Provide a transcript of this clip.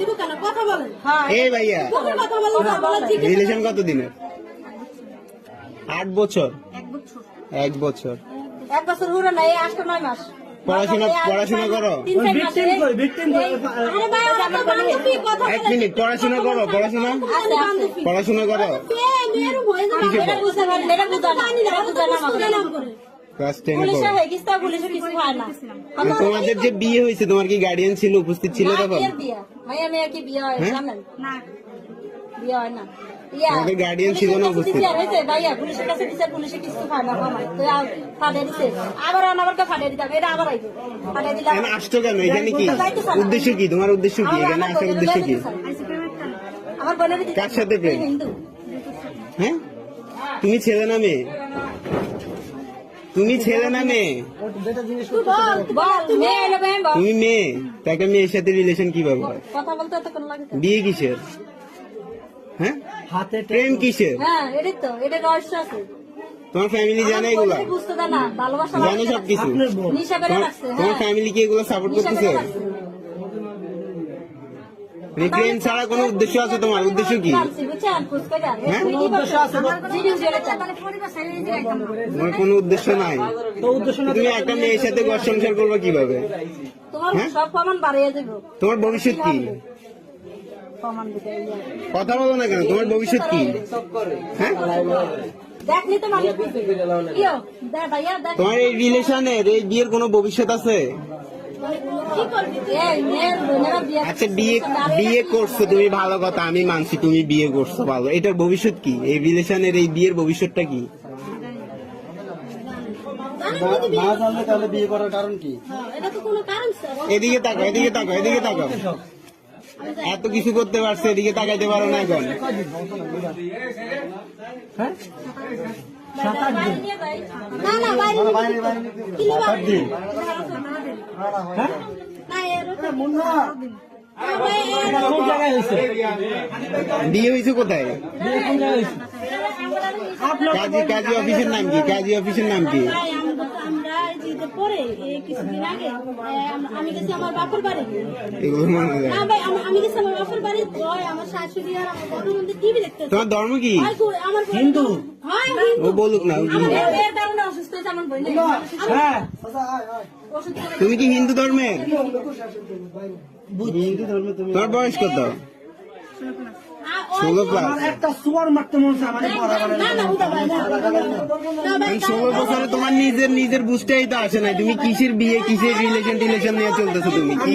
এই ভাইয়া রিলেশন কত দিনের? 8 বছর। 1 বছর হলো না, এই 8-9 মাস। পড়াশোনা করো? 1 মিনিট, পড়াশোনা করো? পড়াশোনা করো? ক্লাস 10 তোমাদের যে বিয়ে হয়েছে তোমার কি গার্ডিয়ান ছিল, উপস্থিত ছিল তখন? আমাদের গার্ডিয়ান ছিল না উপস্থিত? আসতো কেন এখানে? কি উদ্দেশ্য কি তোমার? উদ্দেশ্য কি এখানে আসার? উদ্দেশ্য কি? কার সাথে প্রেম? হ্যাঁ, তুমি ছেলে না মেয়ে? তুমি ছেলে না মেয়ে? তুমি মেয়ে, তাকে মেয়ের সাথে রিলেশন কিভাবে হয়? বিয়ে কিসের? হ্যাঁ, প্রেম কিসের? তোমার ফ্যামিলি জানে এগুলা? জানে সবকিছু? তোমার ফ্যামিলি কি এগুলো সাপোর্ট করতেছে? প্রেম ছাড়া কোনো উদ্দেশ্য আছে তোমার? উদ্দেশ্য কি? তোমার কোনো উদ্দেশ্য নাই? তুমি একটা মেয়ের সাথে ঘর সংসার করবে কিভাবে? তোমার ভবিষ্যৎ কি? কথা বলো না কেন? তোমার ভবিষ্যৎ কি? হ্যাঁ, তোমার এই রিলেশনের, এই বিয়ের কোনো ভবিষ্যৎ আছে? আচ্ছা, বিয়ে করছো তুমি, ভালো কথা, আমি মানছি তুমি বিয়ে করছো, ভালো। এটার ভবিষ্যৎ কি? এই রিলেশনের এই বিয়ের ভবিষ্যৎটা কি? তাহলে বিয়ে করার কারণ কি? এদিকে তাকাও, এদিকে তাকাও, এদিকে তাকাও। এত কিছু করতে পারছে, এদিকে তাকাইতে পারো না এখন? বিয়ে হয়েছে কোথায়? কাজী অফিসের নাম কি? কাজী অফিসের নাম কি? কিছুদিন আগে আমি গেছি আমার বাপের বাড়ি। আমি গেছি আমার বাপের বাড়ি। আমার শাশুড়ি আর আমার বড় বোন টিভি দেখতেছে। তোমার ধর্ম কি? হিন্দু। ও বলুক না। অসুস্থ হয়েছে আমার বোন। তুমি কি হিন্দু ধর্মের? হিন্দু ধর্মে তুমি? তোমার বয়স কত? 16 ক্লাস। একটা সুয়ার মারতে মন চায় মানে 16 বছরে তোমার নিজের বুঝতেই তো আসে নাই। তুমি কিসের বিয়ে, কিসের রিলেশন নিয়ে চলতেছো? তুমি কি